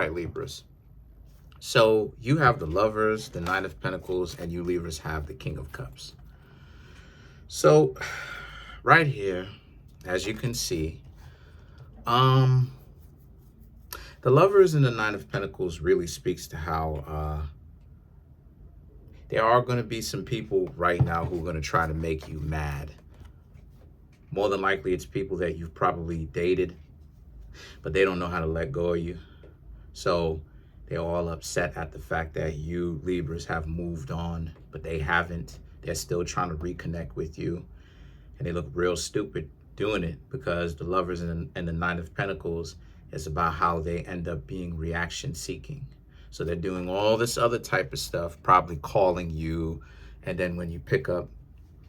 right, Libras. So you have the Lovers, the Nine of Pentacles, and you Libras have the King of Cups. So right here, as you can see, the Lovers and the Nine of Pentacles really speaks to how there are going to be some people right now who are going to try to make you mad. More than likely, it's people that you've probably dated, but they don't know how to let go of you. So they're all upset at the fact that you Libras have moved on, but they haven't. They're still trying to reconnect with you. And they look real stupid doing it, because the Lovers and the Nine of Pentacles is about how they end up being reaction seeking. So they're doing all this other type of stuff, probably calling you. And then when you pick up,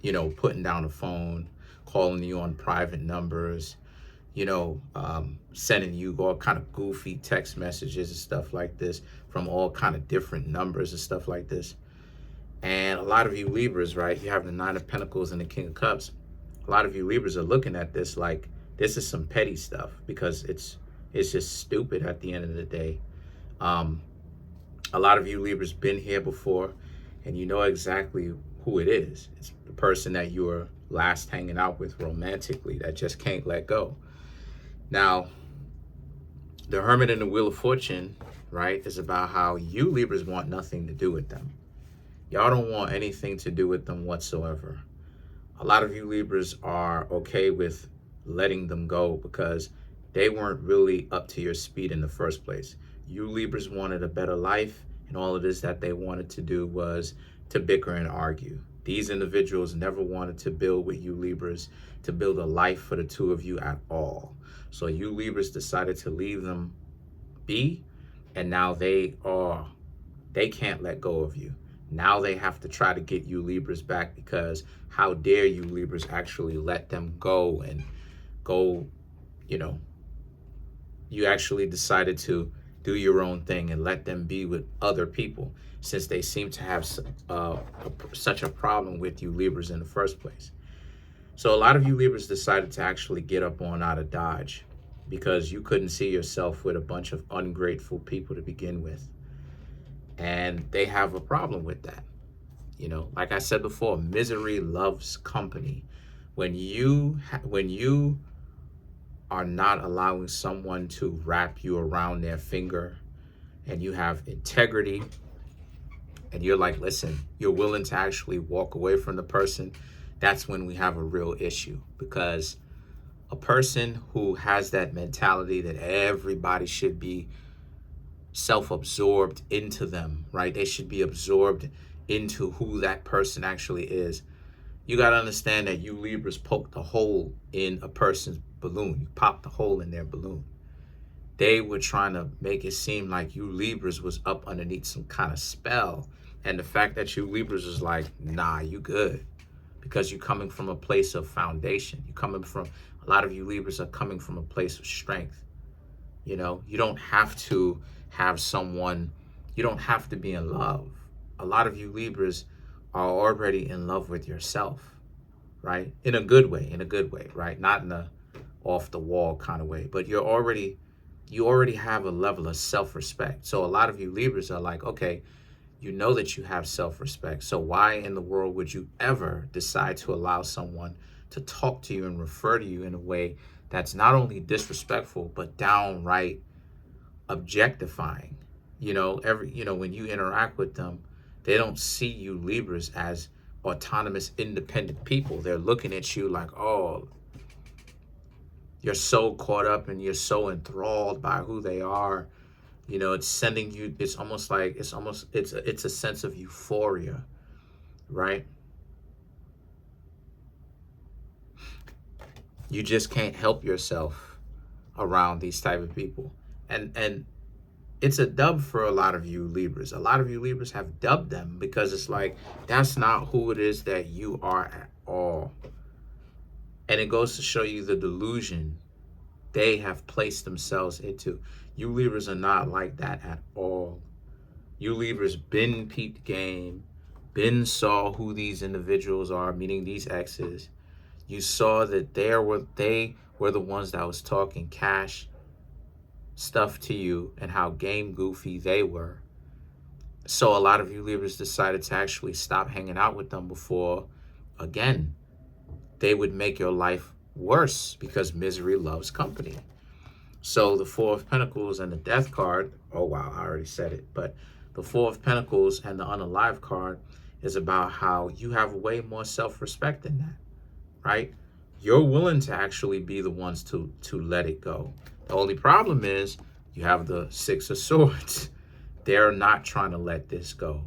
you know, putting down the phone, calling you on private numbers, you know, sending you all kind of goofy text messages and stuff like this from all kind of different numbers and stuff like this. And a lot of you Libras, right, you have the Nine of Pentacles and the King of Cups. A lot of you Libras are looking at this like this is some petty stuff, because it's just stupid at the end of the day. A lot of you Libras been here before, and you know exactly who it is. It's the person that you were last hanging out with romantically that just can't let go. Now, the Hermit and the Wheel of Fortune, right, is about how you Libras want nothing to do with them. Y'all don't want anything to do with them whatsoever. A lot of you Libras are okay with letting them go because they weren't really up to your speed in the first place. You Libras wanted a better life, and all it is that they wanted to do was to bicker and argue. These individuals never wanted to build with you Libras, to build a life for the two of you at all. So you Libras decided to leave them be, and now they can't let go of you. Now they have to try to get you Libras back, because how dare you Libras actually let them go and go, you know, you actually decided to do your own thing and let them be with other people, since they seem to have such a problem with you Libras in the first place. So a lot of you Libras decided to actually get up on out of Dodge, because you couldn't see yourself with a bunch of ungrateful people to begin with. And they have a problem with that. You know, like I said before, misery loves company. When you are not allowing someone to wrap you around their finger, and you have integrity, and you're like, listen, you're willing to actually walk away from the person, that's when we have a real issue. Because a person who has that mentality that everybody should be self-absorbed into them, right? They should be absorbed into who that person actually is. You got to understand that you Libras poked a hole in a person's balloon. You popped a hole in their balloon. They were trying to make it seem like you Libras was up underneath some kind of spell. And the fact that you Libras is like, nah, you good. Because you're coming from a place of foundation. You're coming from, a lot of you Libras are coming from a place of strength. You know, you don't have to have someone, you don't have to be in love. A lot of you Libras are already in love with yourself, right? In a good way, right? Not in a off the wall kind of way, but you already have a level of self-respect. So a lot of you Libras are like, okay, you know that you have self-respect. So why in the world would you ever decide to allow someone to talk to you and refer to you in a way that's not only disrespectful, but downright objectifying? You know, when you interact with them, they don't see you Libras as autonomous, independent people. They're looking at you like, oh, you're so caught up and you're so enthralled by who they are. You know, it's sending you, it's a sense of euphoria, right? You just can't help yourself around these type of people. And it's a dub for a lot of you Libras. A lot of you Libras have dubbed them, because it's like, that's not who it is that you are at all. And it goes to show you the delusion they have placed themselves into. You Libras are not like that at all. You Libras been peeped game, been saw who these individuals are, meaning these exes. You saw that they were the ones that was talking cash, stuff to you and how game goofy they were. So a lot of you Libras decided to actually stop hanging out with them before, again, they would make your life worse, because misery loves company. So the Four of Pentacles and the Death card, oh wow, I already said it, but the Four of Pentacles and the Unalive card is about how you have way more self-respect than that, right? You're willing to actually be the ones to let it go. The only problem is you have the Six of Swords. They're not trying to let this go.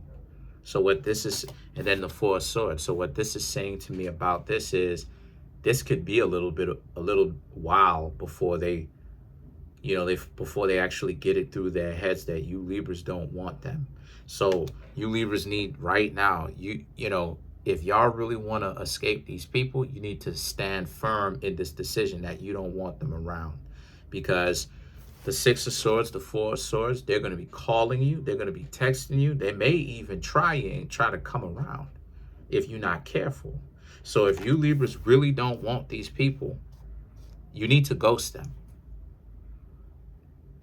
So what this is, and then the Four of Swords. So what this is saying to me about this is, this could be a little while before they, before they actually get it through their heads that you Libras don't want them. So you Libras need right now, if y'all really want to escape these people, you need to stand firm in this decision that you don't want them around. Because the Six of Swords, the Four of Swords, they're going to be calling you. They're going to be texting you. They may even try to come around if you're not careful. So if you Libras really don't want these people, you need to ghost them.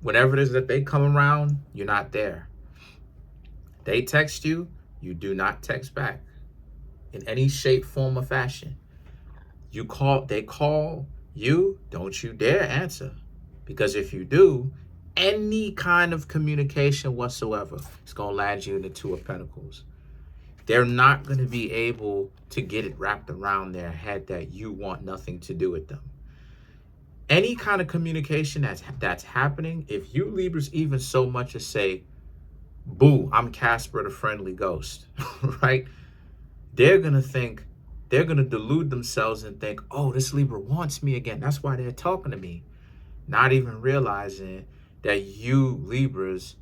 Whenever it is that they come around, you're not there. They text you, you do not text back in any shape, form, or fashion. They call you, don't you dare answer. Because if you do, any kind of communication whatsoever, it's going to land you in the Two of Pentacles. They're not going to be able to get it wrapped around their head that you want nothing to do with them. Any kind of communication that's happening, if you Libras even so much as say, boo, I'm Casper the Friendly Ghost, right? They're going to delude themselves and think, oh, this Libra wants me again. That's why they're talking to me. Not even realizing that you Libras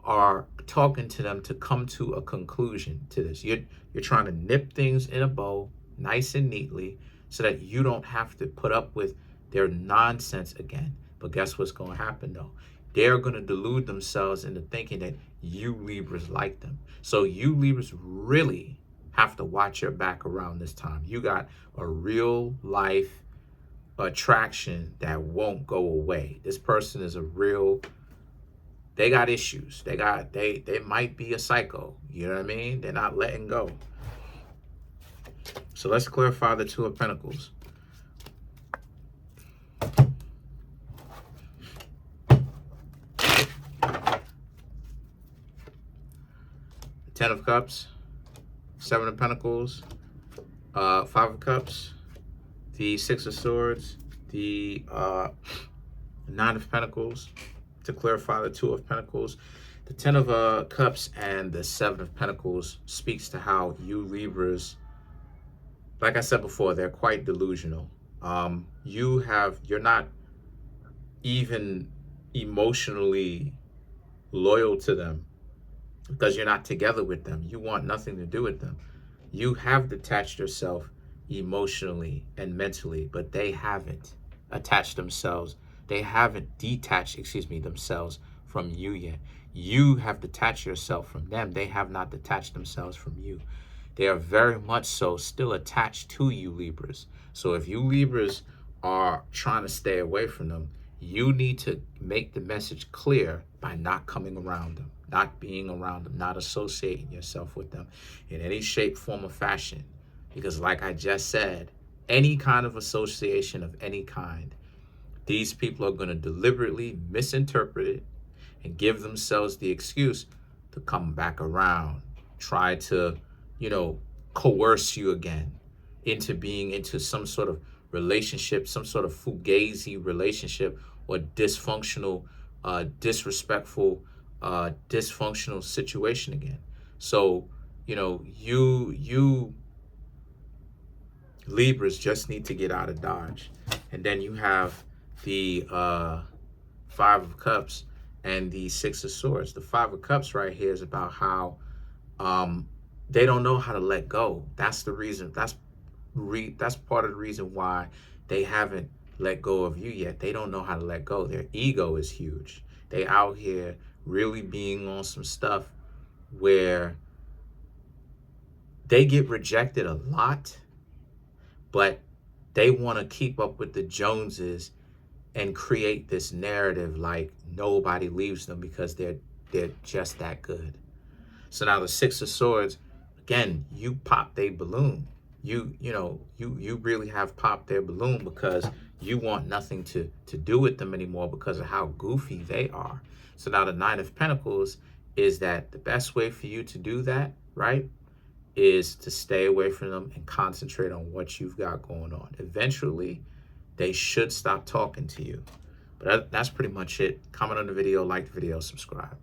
are talking to them to come to a conclusion to this. You're trying to nip things in a bow, nice and neatly, so that you don't have to put up with their nonsense again. But guess what's going to happen though? They're going to delude themselves into thinking that you Libras like them. So you Libras really have to watch your back around this time. You got a real life attraction that won't go away. This person is they got issues. They might be a psycho. You know what I mean? They're not letting go. So let's clarify the Two of Pentacles. Ten of Cups, Seven of Pentacles, Five of Cups, the Six of Swords, the Nine of Pentacles. To clarify the Two of Pentacles, the Ten of Cups and the Seven of Pentacles speaks to how you Libras, like I said before, they're quite delusional. You're not even emotionally loyal to them because you're not together with them. You want nothing to do with them. You have detached yourself emotionally and mentally, but they haven't attached themselves. They haven't detached, themselves from you yet. You have detached yourself from them. They have not detached themselves from you. They are very much so still attached to you Libras. So if you Libras are trying to stay away from them, you need to make the message clear by not coming around them, not being around them, not associating yourself with them in any shape, form, or fashion. Because like I just said, any kind of association of any kind, these people are going to deliberately misinterpret it and give themselves the excuse to come back around, try to, coerce you again into being into some sort of relationship, some sort of fugazi relationship or dysfunctional, disrespectful, dysfunctional situation again. So, you Libras just need to get out of Dodge. And then you have the Five of Cups and the Six of Swords. The Five of Cups right here is about how they don't know how to let go. That's the reason. That's part of the reason why they haven't let go of you yet. They don't know how to let go. Their ego is huge. They out here really being on some stuff where they get rejected a lot, but they want to keep up with the Joneses and create this narrative like nobody leaves them because they're just that good. So now the Six of Swords, again, you pop their balloon. You really have popped their balloon because you want nothing to do with them anymore because of how goofy they are. So now the Nine of Pentacles is that the best way for you to do that, right, is to stay away from them and concentrate on what you've got going on. Eventually, they should stop talking to you. But that's pretty much it. Comment on the video, like the video, subscribe.